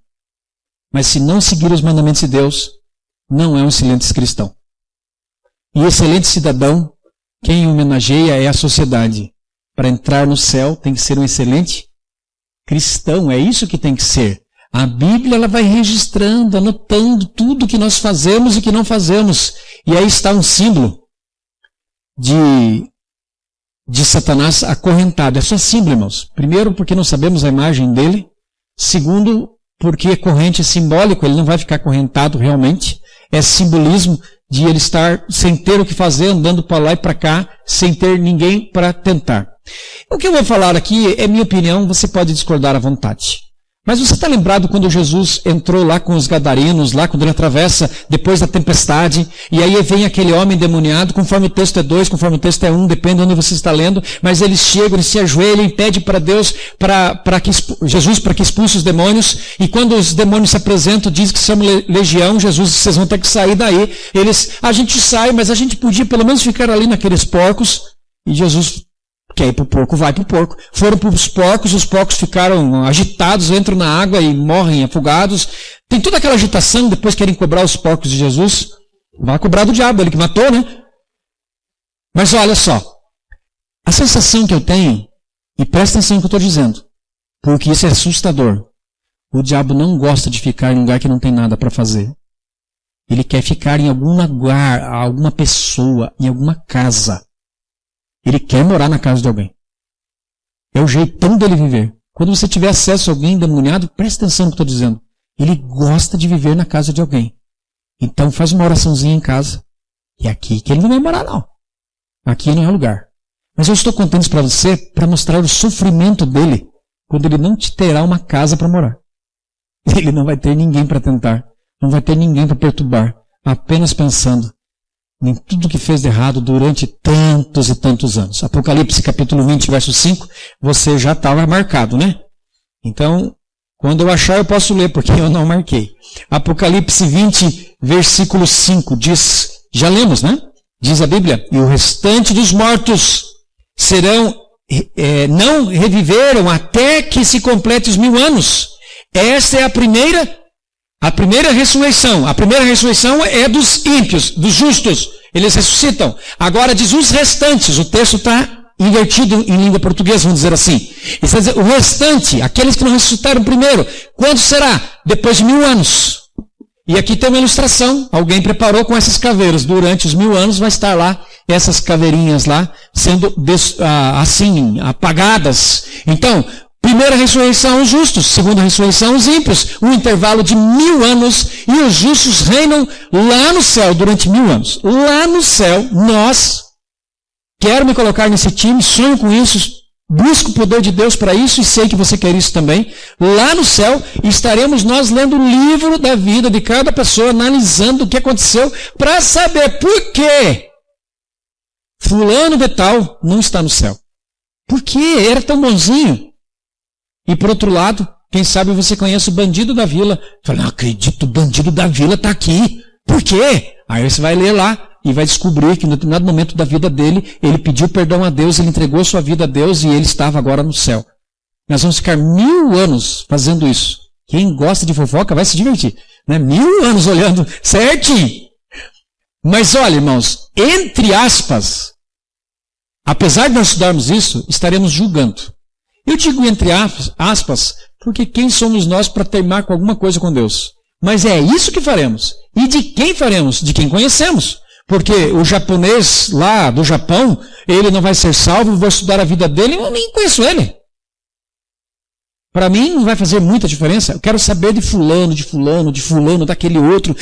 Mas se não seguir os mandamentos de Deus, não é um excelente cristão. E excelente cidadão, quem homenageia é a sociedade. Para entrar no céu tem que ser um excelente cristão, é isso que tem que ser. A Bíblia ela vai registrando, anotando tudo que nós fazemos e que não fazemos. E aí está um símbolo de Satanás acorrentado. É só símbolo, irmãos. Primeiro, porque não sabemos a imagem dele. Segundo, porque corrente é simbólico, ele não vai ficar acorrentado realmente. É simbolismo de ele estar sem ter o que fazer, andando para lá e para cá, sem ter ninguém para tentar. O que eu vou falar aqui é minha opinião, você pode discordar à vontade. Mas você está lembrado quando Jesus entrou lá com os gadarenos, lá quando ele atravessa depois da tempestade, e aí vem aquele homem endemoniado, conforme o texto é 2, conforme o texto é 1, depende de onde você está lendo, mas eles chegam, eles se ajoelham e pedem para Deus, Jesus para que expulse os demônios, e quando os demônios se apresentam, diz que são legião, Jesus, vocês vão ter que sair daí. A gente sai, mas a gente podia pelo menos ficar ali naqueles porcos, e Jesus quer ir para o porco, vai para o porco. Foram para os porcos ficaram agitados, entram na água e morrem afogados. Tem toda aquela agitação, depois querem cobrar os porcos de Jesus. Vai cobrar do diabo, ele que matou, né? Mas olha só, a sensação que eu tenho, e presta atenção no que eu estou dizendo, porque isso é assustador. O diabo não gosta de ficar em um lugar que não tem nada para fazer. Ele quer ficar em algum lugar, alguma pessoa, em alguma casa. Ele quer morar na casa de alguém. É o jeitão dele viver. Quando você tiver acesso a alguém endemoniado, presta atenção no que eu estou dizendo. Ele gosta de viver na casa de alguém. Então faz uma oraçãozinha em casa. E aqui que ele não vai morar, não. Aqui não é o lugar. Mas eu estou contando isso para você para mostrar o sofrimento dele quando ele não te terá uma casa para morar. Ele não vai ter ninguém para tentar. Não vai ter ninguém para perturbar. Apenas pensando em tudo que fez de errado durante tantos e tantos anos. Apocalipse capítulo 20, verso 5, você já estava marcado, né? Então, quando eu achar eu posso ler, porque eu não marquei. Apocalipse 20, versículo 5, diz, já lemos, né? Diz a Bíblia, e o restante dos mortos não reviveram até que se complete os 1000 anos. Essa é a primeira ressurreição. A primeira ressurreição é dos ímpios, dos justos. Eles ressuscitam. Agora diz os restantes. O texto está invertido em língua portuguesa, vamos dizer assim. Isso quer dizer, o restante, aqueles que não ressuscitaram primeiro. Quando será? Depois de 1000 anos. E aqui tem uma ilustração. Alguém preparou com essas caveiras. Durante os 1000 anos vai estar lá, essas caveirinhas lá, sendo assim, apagadas. Então, primeira ressurreição, os justos. Segunda ressurreição, os ímpios. Um intervalo de 1000 anos. E os justos reinam lá no céu durante 1000 anos. Lá no céu, nós, quero me colocar nesse time, sonho com isso, busco o poder de Deus para isso e sei que você quer isso também. Lá no céu, estaremos nós lendo o livro da vida de cada pessoa, analisando o que aconteceu, para saber por que fulano de tal não está no céu. Por que era tão bonzinho? E por outro lado, quem sabe você conhece o bandido da vila. Fala, não acredito, o bandido da vila está aqui. Por quê? Aí você vai ler lá e vai descobrir que em determinado momento da vida dele, ele pediu perdão a Deus, ele entregou sua vida a Deus e ele estava agora no céu. Nós vamos ficar 1000 anos fazendo isso. Quem gosta de fofoca vai se divertir, né? 1000 anos olhando certinho. Mas olha, irmãos, entre aspas, apesar de nós estudarmos isso, estaremos julgando. Eu digo entre aspas, porque quem somos nós para teimar com alguma coisa com Deus? Mas é isso que faremos. E de quem faremos? De quem conhecemos. Porque o japonês lá do Japão, ele não vai ser salvo, vou estudar a vida dele, eu nem conheço ele. Para mim não vai fazer muita diferença. Eu quero saber de fulano, daquele outro.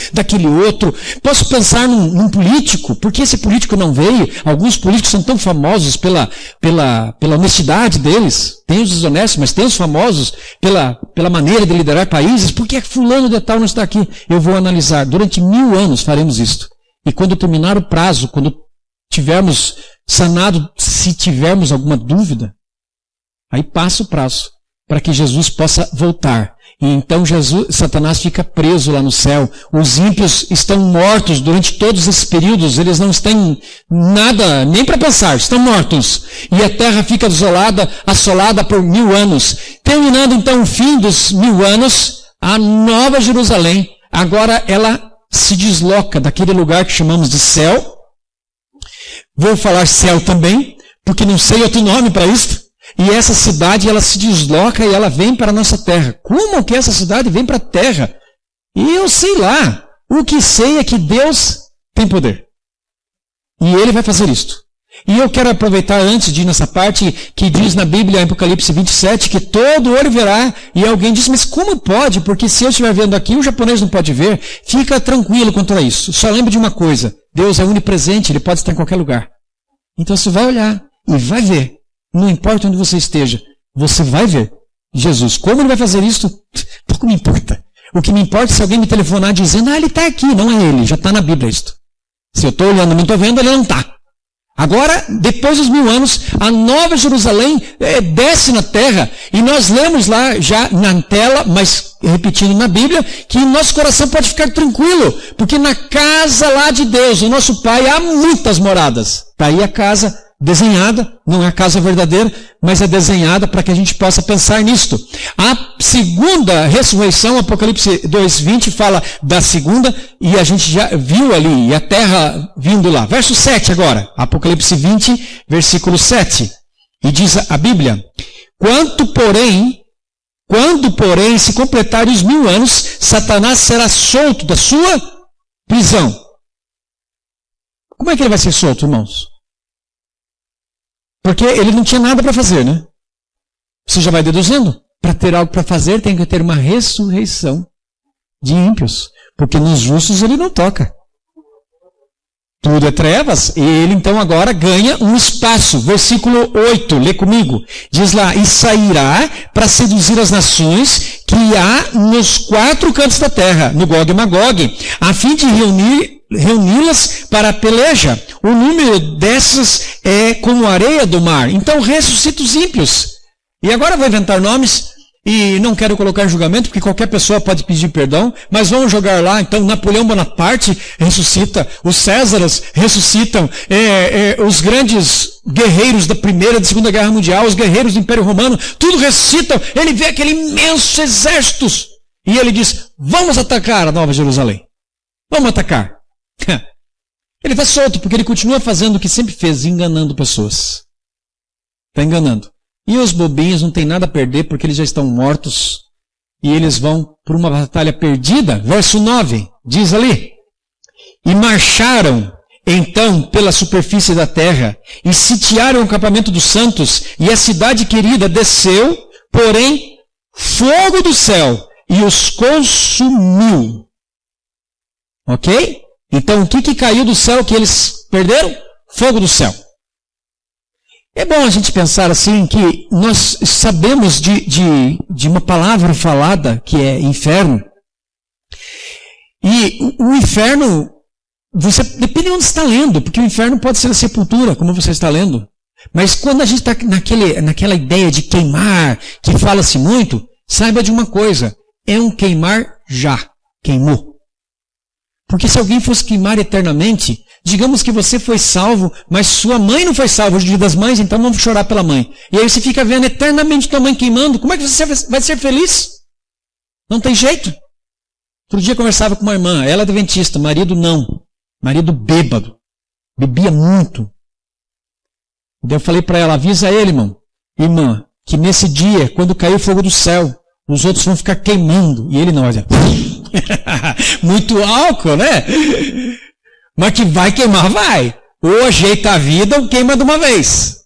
Posso pensar num político, porque esse político não veio. Alguns políticos são tão famosos pela honestidade deles. Tem os desonestos, mas tem os famosos pela maneira de liderar países. Por que fulano de tal não está aqui? Eu vou analisar. Durante 1000 anos faremos isto. E quando terminar o prazo, quando tivermos sanado, se tivermos alguma dúvida, aí passa o prazo, para que Jesus possa voltar. E então Satanás fica preso lá no céu. Os ímpios estão mortos durante todos esses períodos. Eles não têm nada, nem para pensar, estão mortos. E a terra fica assolada por 1000 anos. Terminando então o fim dos 1000 anos, a Nova Jerusalém, agora ela se desloca daquele lugar que chamamos de céu. Vou falar céu também, porque não sei outro nome para isso. E essa cidade, ela se desloca e ela vem para a nossa terra. Como que essa cidade vem para a terra? E eu sei lá. O que sei é que Deus tem poder. E Ele vai fazer isto. E eu quero aproveitar antes de ir nessa parte que diz na Bíblia, em Apocalipse 27, que todo olho verá. E alguém diz, mas como pode? Porque se eu estiver vendo aqui, o japonês não pode ver. Fica tranquilo quanto a isso. Só lembre de uma coisa. Deus é onipresente, Ele pode estar em qualquer lugar. Então você vai olhar e vai ver. Não importa onde você esteja, você vai ver Jesus. Como Ele vai fazer isso? Pouco me importa. O que me importa é se alguém me telefonar dizendo, Ele está aqui. Não é Ele, já está na Bíblia isto. Se eu estou olhando e não estou vendo, Ele não está. Agora, depois dos 1000 anos, a Nova Jerusalém desce na terra. E nós lemos lá, já na tela, mas repetindo na Bíblia, que nosso coração pode ficar tranquilo. Porque na casa lá de Deus, o nosso Pai, há muitas moradas. Está aí a casa desenhada, não é a casa verdadeira, mas é desenhada para que a gente possa pensar nisto. A segunda ressurreição, Apocalipse 2:20, fala da segunda, e a gente já viu ali, e a terra vindo lá. Verso 7 agora, Apocalipse 20, versículo 7. E diz a Bíblia, quando porém se completarem os 1000 anos, Satanás será solto da sua prisão. Como é que ele vai ser solto, irmãos? Porque ele não tinha nada para fazer, né? Você já vai deduzindo? Para ter algo para fazer, tem que ter uma ressurreição de ímpios. Porque nos justos ele não toca. Tudo é trevas. E ele então agora ganha um espaço. Versículo 8, lê comigo. Diz lá, e sairá para seduzir as nações que há nos 4 cantos da terra, no Gog e Magog, a fim de reuni-las para a peleja. O número dessas é como a areia do mar. Então ressuscita os ímpios. E agora vou inventar nomes, e não quero colocar em julgamento, porque qualquer pessoa pode pedir perdão, mas vamos jogar lá, então, Napoleão Bonaparte ressuscita, os Césares ressuscitam, os grandes guerreiros da Primeira e da Segunda Guerra Mundial, os guerreiros do Império Romano, tudo ressuscitam. Ele vê aquele imenso exército, e ele diz, vamos atacar a Nova Jerusalém. Vamos atacar. Ele está solto, porque ele continua fazendo o que sempre fez, enganando pessoas. Está enganando. E os bobinhos não têm nada a perder, porque eles já estão mortos. E eles vão por uma batalha perdida. Verso 9, diz ali. E marcharam, então, pela superfície da terra, e sitiaram o acampamento dos santos, e a cidade querida desceu, porém, fogo do céu, e os consumiu. Ok? Então, o que caiu do céu que eles perderam? Fogo do céu. É bom a gente pensar assim que nós sabemos de uma palavra falada que é inferno. E o inferno, depende de onde você está lendo, porque o inferno pode ser a sepultura, como você está lendo. Mas quando a gente está naquela ideia de queimar, que fala-se muito, saiba de uma coisa, é um queimar já, queimou. Porque se alguém fosse queimar eternamente, Digamos que você foi salvo, mas sua mãe não foi salva hoje é dia das mães, então vamos chorar pela mãe. E aí você fica vendo eternamente tua mãe queimando. Como é que você vai ser feliz? Não tem jeito. Outro dia eu conversava com uma irmã, ela é adventista, marido não. Marido bêbado. Bebia muito. Daí eu falei para ela, avisa ele, irmã, que nesse dia, quando cair o fogo do céu, os outros vão ficar queimando. E ele não, olha. Muito álcool, né? Mas que vai queimar, vai. Ou ajeita a vida ou queima de uma vez.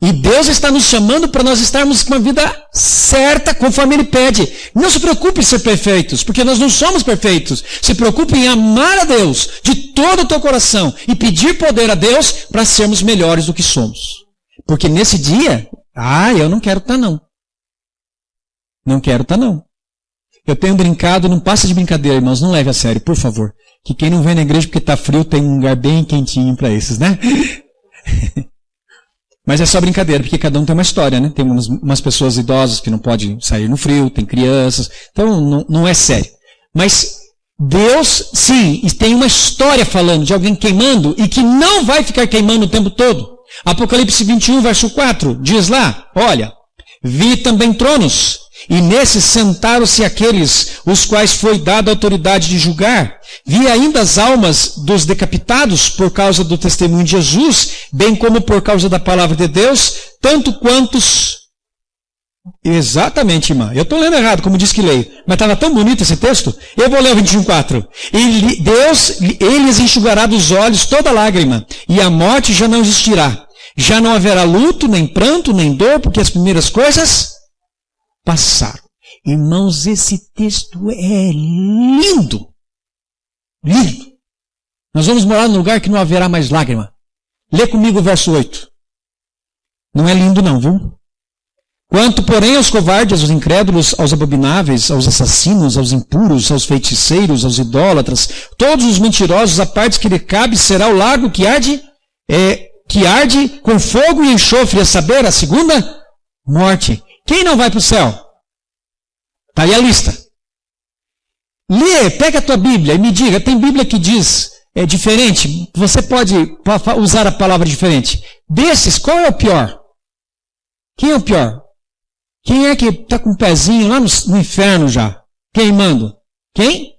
E Deus está nos chamando para nós estarmos com a vida certa, conforme Ele pede. Não se preocupe em ser perfeitos, porque nós não somos perfeitos. Se preocupe em amar a Deus de todo o teu coração e pedir poder a Deus para sermos melhores do que somos. Porque nesse dia, eu não quero estar não. Não quero estar não. Eu tenho brincado, não passa de brincadeira, irmãos, não leve a sério, por favor. Que quem não vem na igreja porque está frio, tem um lugar bem quentinho para esses, né? Mas é só brincadeira, porque cada um tem uma história, né? Tem umas pessoas idosas que não podem sair no frio, tem crianças, então não é sério. Mas Deus, sim, tem uma história falando de alguém queimando e que não vai ficar queimando o tempo todo. Apocalipse 21, verso 4, diz lá, olha, vi também tronos, e nesses sentaram-se aqueles os quais foi dada a autoridade de julgar. Vi ainda as almas dos decapitados por causa do testemunho de Jesus, bem como por causa da palavra de Deus, tanto quantos... Exatamente, irmã. Eu estou lendo errado, como diz que leio. Mas estava tão bonito esse texto. Eu vou ler o 21:4. Ele lhes enxugará dos olhos toda lágrima, e a morte já não existirá. Já não haverá luto, nem pranto, nem dor, porque as primeiras coisas passaram. Irmãos, esse texto é lindo. Lindo. Nós vamos morar num lugar que não haverá mais lágrima. Lê comigo o verso 8. Não é lindo não, viu? Quanto, porém, aos covardes, aos incrédulos, aos abomináveis, aos assassinos, aos impuros, aos feiticeiros, aos idólatras, todos os mentirosos, a parte que lhe cabe será o lago que arde com fogo e enxofre, a saber, a segunda morte. Quem não vai para o céu? Está aí a lista. Lê, pega a tua Bíblia e me diga, tem Bíblia que diz diferente? Você pode usar a palavra diferente. Desses, qual é o pior? Quem é o pior? Quem é que está com o pezinho lá no inferno já? Queimando? Quem?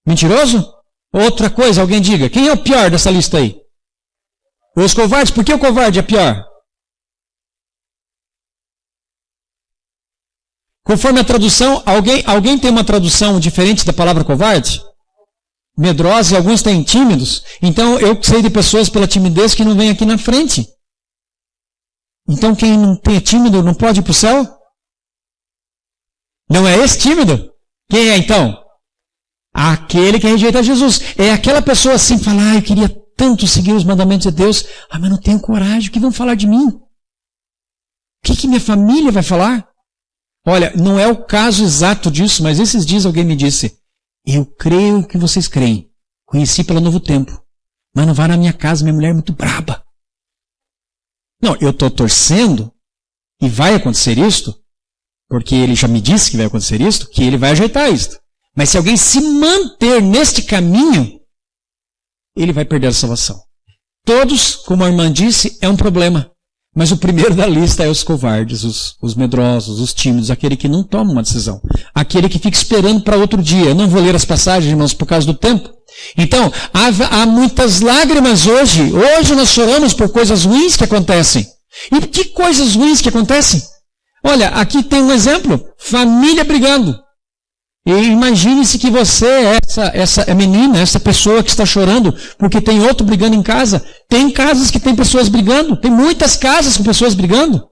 Mentiroso? Outra coisa, alguém diga. Quem é o pior dessa lista aí? Os covardes. Por que o covarde é pior? Conforme a tradução, alguém tem uma tradução diferente da palavra covarde? Medrosos, e alguns têm tímidos. Então, eu sei de pessoas pela timidez que não vêm aqui na frente. Então, quem não é tímido não pode ir para o céu? Não é esse tímido? Quem é então? Aquele que rejeita Jesus. É aquela pessoa assim, fala, eu queria tanto seguir os mandamentos de Deus, mas não tenho coragem, o que vão falar de mim? O que minha família vai falar? Olha, não é o caso exato disso, mas esses dias alguém me disse, eu creio que vocês creem, conheci pelo Novo Tempo, mas não vá na minha casa, minha mulher é muito braba. Não, eu estou torcendo, e vai acontecer isto, porque ele já me disse que vai acontecer isto, que ele vai ajeitar isto. Mas se alguém se manter neste caminho, ele vai perder a salvação. Todos, como a irmã disse, é um problema. Mas o primeiro da lista é os covardes, os medrosos, os tímidos, aquele que não toma uma decisão. Aquele que fica esperando para outro dia. Eu não vou ler as passagens, irmãos, por causa do tempo. Então, há muitas lágrimas hoje. Hoje nós choramos por coisas ruins que acontecem. E que coisas ruins que acontecem? Olha, aqui tem um exemplo. Família brigando. E imagine-se que você é essa menina, essa pessoa que está chorando porque tem outro brigando em casa. Tem casas que tem pessoas brigando. Tem muitas casas com pessoas brigando.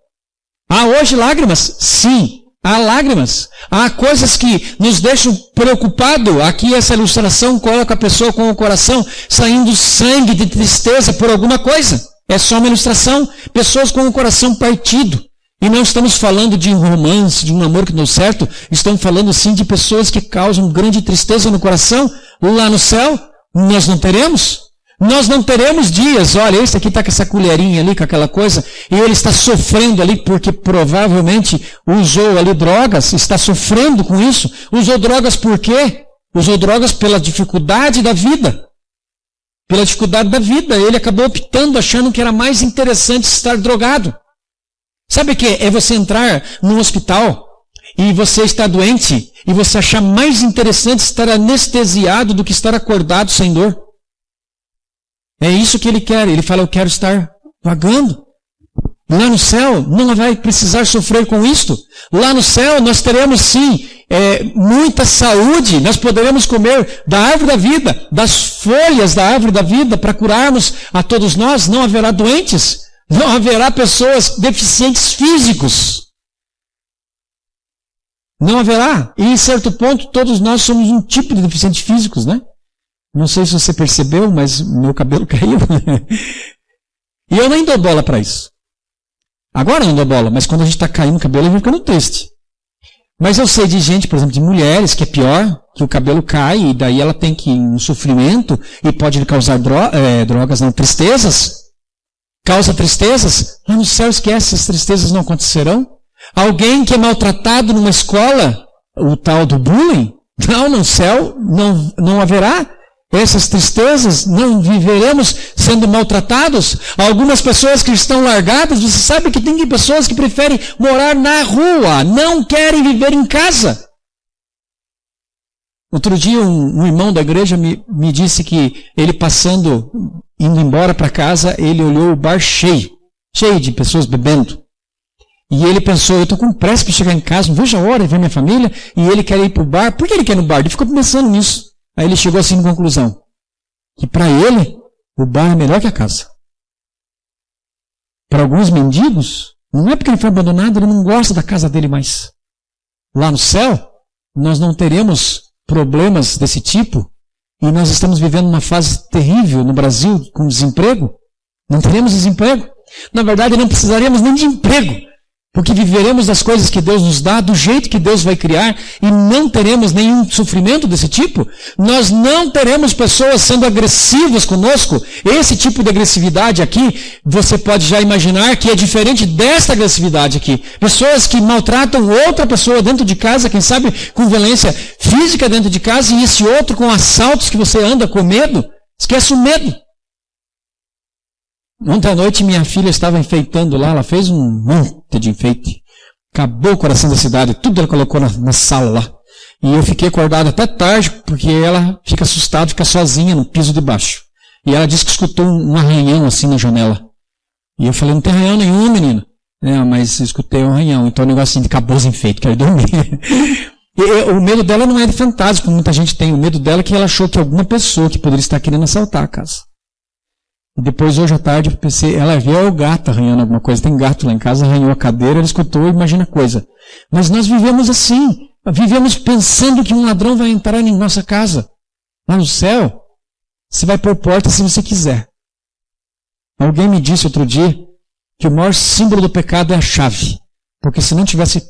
Há hoje lágrimas? Sim, há lágrimas. Há coisas que nos deixam preocupados. Aqui essa ilustração coloca a pessoa com o coração saindo sangue de tristeza por alguma coisa. É só uma ilustração. Pessoas com o coração partido. E não estamos falando de um romance, de um amor que deu certo. Estamos falando sim de pessoas que causam grande tristeza no coração. Lá no céu, nós não teremos. Nós não teremos dias. Olha, esse aqui está com essa colherinha ali, com aquela coisa. E ele está sofrendo ali porque provavelmente usou ali drogas. Está sofrendo com isso. Usou drogas por quê? Usou drogas pela dificuldade da vida. pela dificuldade da vida. Ele acabou optando, achando que era mais interessante estar drogado. Sabe o que? É você entrar num hospital e você estar doente e você achar mais interessante estar anestesiado do que estar acordado sem dor. É isso que ele quer. Ele fala, eu quero estar vagando. Lá no céu, não vai precisar sofrer com isto. Lá no céu, nós teremos sim, muita saúde. Nós poderemos comer da árvore da vida, das folhas da árvore da vida, para curarmos a todos nós. Não haverá doentes. Não haverá pessoas deficientes físicos. Não haverá. E em certo ponto, todos nós somos um tipo de deficientes físicos, né? Não sei se você percebeu, mas meu cabelo caiu. E eu nem dou bola para isso. Agora não dou bola, mas quando a gente está caindo o cabelo, ele vai ficando triste. Mas eu sei de gente, por exemplo, de mulheres, que é pior, que o cabelo cai e daí ela tem que ir um sofrimento e pode lhe causar tristezas. Causa tristezas. Lá no céu, esquece, essas tristezas não acontecerão. Alguém que é maltratado numa escola, o tal do bullying, não, no céu não haverá essas tristezas, não viveremos sendo maltratados. Algumas pessoas que estão largadas, você sabe que tem pessoas que preferem morar na rua, não querem viver em casa. Outro dia um irmão da igreja me disse que ele passando, indo embora para casa, ele olhou o bar cheio de pessoas bebendo. E ele pensou, eu estou com pressa para chegar em casa, não vejo a hora de ver minha família, e ele quer ir para o bar. Por que ele quer ir no bar? Ele ficou pensando nisso. Aí ele chegou assim à conclusão, que para ele, o bar é melhor que a casa. Para alguns mendigos, não é porque ele foi abandonado, ele não gosta da casa dele mais. Lá no céu, nós não teremos problemas desse tipo, e nós estamos vivendo uma fase terrível no Brasil, com desemprego. Não teremos desemprego. Na verdade, não precisaríamos nem de emprego. Porque viveremos das coisas que Deus nos dá, do jeito que Deus vai criar, e não teremos nenhum sofrimento desse tipo. Nós não teremos pessoas sendo agressivas conosco. Esse tipo de agressividade aqui, você pode já imaginar que é diferente desta agressividade aqui. Pessoas que maltratam outra pessoa dentro de casa, quem sabe com violência física dentro de casa, e esse outro com assaltos que você anda com medo. Esquece o medo. Ontem à noite minha filha estava enfeitando lá, ela fez um monte de enfeite. Acabou o coração da cidade, tudo ela colocou na sala lá. E eu fiquei acordado até tarde, porque ela fica assustada, fica sozinha no piso de baixo. E ela disse que escutou um arranhão assim na janela. E eu falei, não tem arranhão nenhum, menina. Mas escutei um arranhão, então o negócio assim de acabou os enfeites, quero dormir. E o medo dela não é de fantasma, como muita gente tem. O medo dela é que ela achou que alguma pessoa que poderia estar querendo assaltar a casa. E depois, hoje à tarde, eu pensei, ela viu o gato arranhando alguma coisa. Tem gato lá em casa, arranhou a cadeira, ela escutou, imagina a coisa. Mas nós vivemos assim. Vivemos pensando que um ladrão vai entrar em nossa casa. Lá no céu, você vai pôr porta se você quiser. Alguém me disse outro dia que o maior símbolo do pecado é a chave. Porque se não tivesse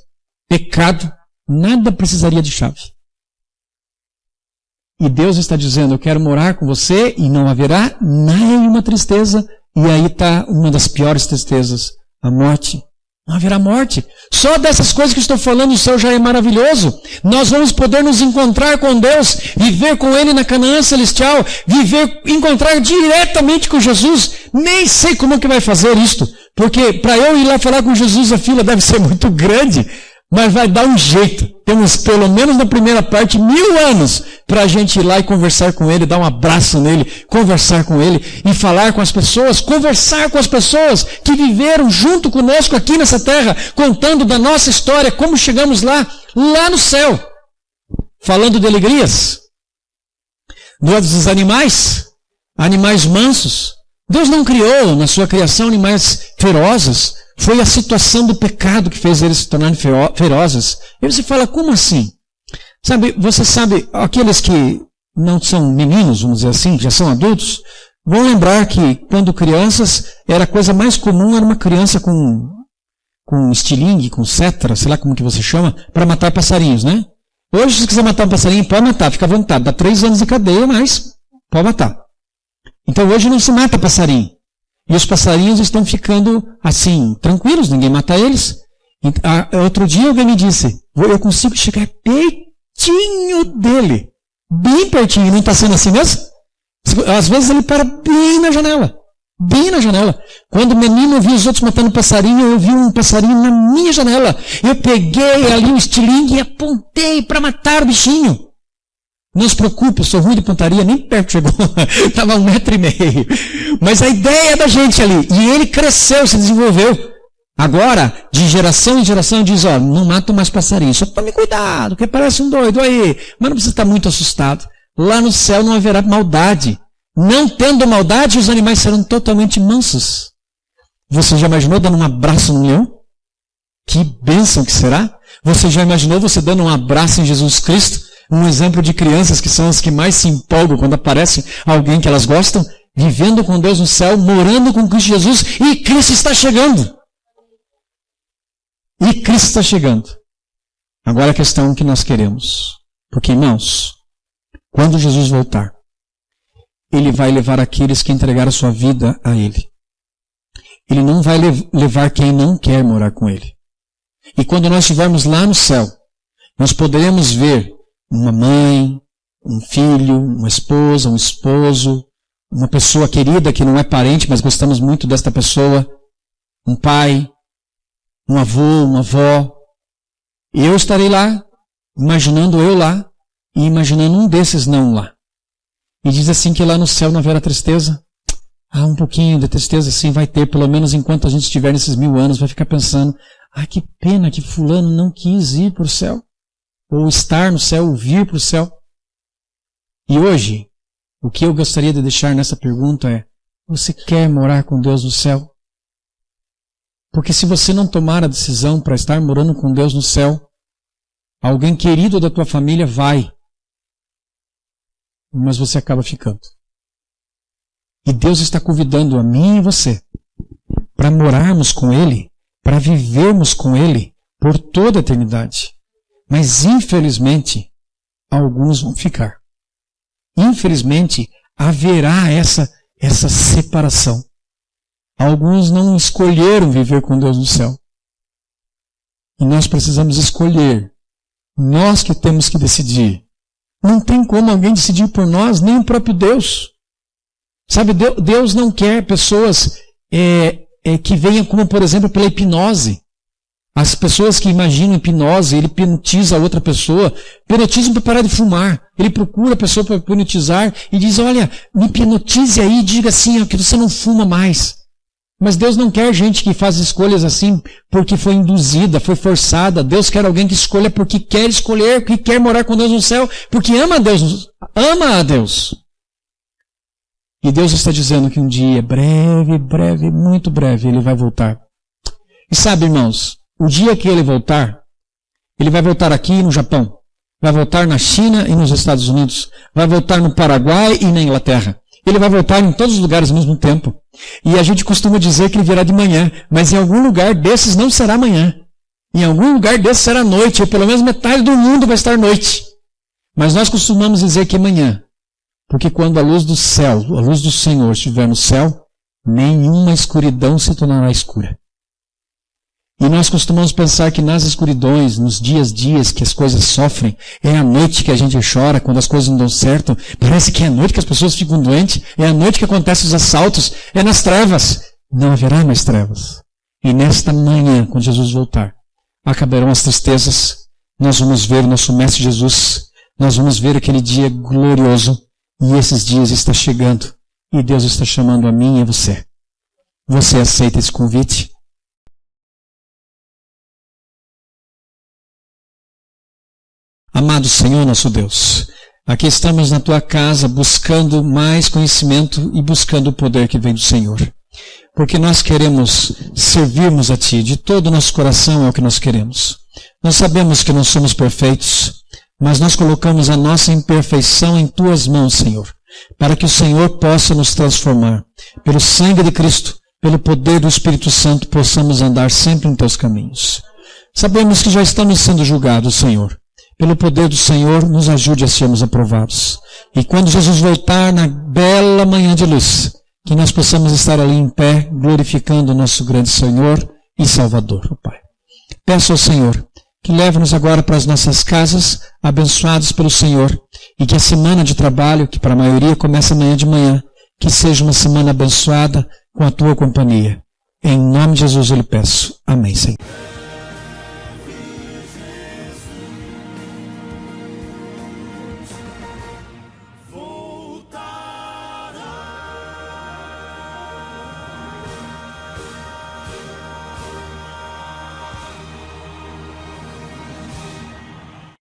pecado, nada precisaria de chave. E Deus está dizendo, eu quero morar com você e não haverá nenhuma tristeza. E aí está uma das piores tristezas, a morte. Não haverá morte. Só dessas coisas que estou falando, o céu já é maravilhoso. Nós vamos poder nos encontrar com Deus, viver com Ele na Canaã celestial, encontrar diretamente com Jesus. Nem sei como é que vai fazer isto, porque para eu ir lá falar com Jesus, a fila deve ser muito grande. Mas vai dar um jeito. Temos pelo menos na primeira parte 1000 anos para a gente ir lá e conversar com Ele, dar um abraço nele, conversar com Ele e falar com as pessoas, conversar com as pessoas que viveram junto conosco aqui nessa terra, contando da nossa história, como chegamos lá no céu. Falando de alegrias, dos animais mansos. Deus não criou na sua criação animais ferozes. Foi a situação do pecado que fez eles se tornarem ferozes. E você fala, como assim? Você sabe, aqueles que não são meninos, vamos dizer assim, já são adultos, vão lembrar que quando crianças, era a coisa mais comum, era uma criança com estilingue, com cetra, sei lá como que você chama, para matar passarinhos, né? Hoje, se você quiser matar um passarinho, pode matar, fica à vontade. Dá 3 anos de cadeia, mas pode matar. Então hoje não se mata passarinho. E os passarinhos estão ficando assim, tranquilos, ninguém mata eles. Outro dia alguém me disse, eu consigo chegar pertinho dele. Bem pertinho, não está sendo assim mesmo? Às vezes ele para bem na janela. Bem na janela. Quando o menino viu os outros matando passarinho, eu vi um passarinho na minha janela. Eu peguei ali um estilingue e apontei para matar o bichinho. Não se preocupe, eu sou ruim de pontaria, nem perto chegou. Estava 1,5 metro. Mas a ideia da gente ali. E ele cresceu, se desenvolveu. Agora, de geração em geração, diz, ó, não mato mais passarinho. Só tome cuidado, que parece um doido aí. Mas não precisa estar muito assustado. Lá no céu não haverá maldade. Não tendo maldade, os animais serão totalmente mansos. Você já imaginou dando um abraço no leão? Que bênção que será? Você já imaginou você dando um abraço em Jesus Cristo? Um exemplo de crianças que são as que mais se empolgam quando aparece alguém que elas gostam, vivendo com Deus no céu, morando com Cristo Jesus, e Cristo está chegando. E Cristo está chegando. Agora a questão que nós queremos. Porque, irmãos, quando Jesus voltar, Ele vai levar aqueles que entregaram a sua vida a Ele. Ele não vai levar quem não quer morar com Ele. E quando nós estivermos lá no céu, nós poderemos ver uma mãe, um filho, uma esposa, um esposo, uma pessoa querida que não é parente, mas gostamos muito desta pessoa, um pai, um avô, uma avó. Eu estarei lá, imaginando eu lá, e imaginando um desses não lá. E diz assim que lá no céu não haverá tristeza. Um pouquinho de tristeza sim vai ter, pelo menos enquanto a gente estiver nesses 1000 anos, vai ficar pensando, que pena que fulano não quis ir para o céu. Ou estar no céu, ou vir para o céu. E hoje, o que eu gostaria de deixar nessa pergunta é, você quer morar com Deus no céu? Porque se você não tomar a decisão para estar morando com Deus no céu, alguém querido da tua família vai, mas você acaba ficando. E Deus está convidando a mim e você para morarmos com Ele, para vivermos com Ele por toda a eternidade. Mas, infelizmente, alguns vão ficar. Infelizmente, haverá essa separação. Alguns não escolheram viver com Deus no céu. E nós precisamos escolher. Nós que temos que decidir. Não tem como alguém decidir por nós, nem o próprio Deus. Sabe, Deus não quer pessoas que venham como, por exemplo, pela hipnose. As pessoas que imaginam hipnose, ele hipnotiza a outra pessoa, hipnotiza para parar de fumar. Ele procura a pessoa para hipnotizar e diz, olha, me hipnotize aí, diga assim, que você não fuma mais. Mas Deus não quer gente que faz escolhas assim porque foi induzida, foi forçada. Deus quer alguém que escolha porque quer escolher, que quer morar com Deus no céu, porque ama a Deus. E Deus está dizendo que um dia, breve, muito breve, Ele vai voltar. E sabe, irmãos, o dia que Ele vai voltar aqui no Japão, vai voltar na China e nos Estados Unidos, vai voltar no Paraguai e na Inglaterra. Ele vai voltar em todos os lugares ao mesmo tempo. E a gente costuma dizer que Ele virá de manhã, mas em algum lugar desses não será manhã. Em algum lugar desses será noite, ou pelo menos metade do mundo vai estar noite. Mas nós costumamos dizer que é manhã, porque quando a luz do céu, a luz do Senhor estiver no céu, nenhuma escuridão se tornará escura. E nós costumamos pensar que nas escuridões, nos dias que as coisas sofrem, é à noite que a gente chora quando as coisas não dão certo. Parece que é à noite que as pessoas ficam doentes, é à noite que acontecem os assaltos, é nas trevas. Não haverá mais trevas. E nesta manhã, quando Jesus voltar, acabarão as tristezas, nós vamos ver o nosso Mestre Jesus, nós vamos ver aquele dia glorioso, e esses dias está chegando, e Deus está chamando a mim e a você. Você aceita esse convite? Amado Senhor, nosso Deus, aqui estamos na Tua casa buscando mais conhecimento e buscando o poder que vem do Senhor. Porque nós queremos servirmos a Ti, de todo o nosso coração é o que nós queremos. Nós sabemos que não somos perfeitos, mas nós colocamos a nossa imperfeição em Tuas mãos, Senhor, para que o Senhor possa nos transformar. Pelo sangue de Cristo, pelo poder do Espírito Santo, possamos andar sempre em Teus caminhos. Sabemos que já estamos sendo julgados, Senhor. Pelo poder do Senhor, nos ajude a sermos aprovados. E quando Jesus voltar na bela manhã de luz, que nós possamos estar ali em pé, glorificando o nosso grande Senhor e Salvador, Pai. Peço ao Senhor que leva-nos agora para as nossas casas, abençoados pelo Senhor, e que a semana de trabalho, que para a maioria começa amanhã de manhã, que seja uma semana abençoada com a tua companhia. Em nome de Jesus eu lhe peço. Amém, Senhor.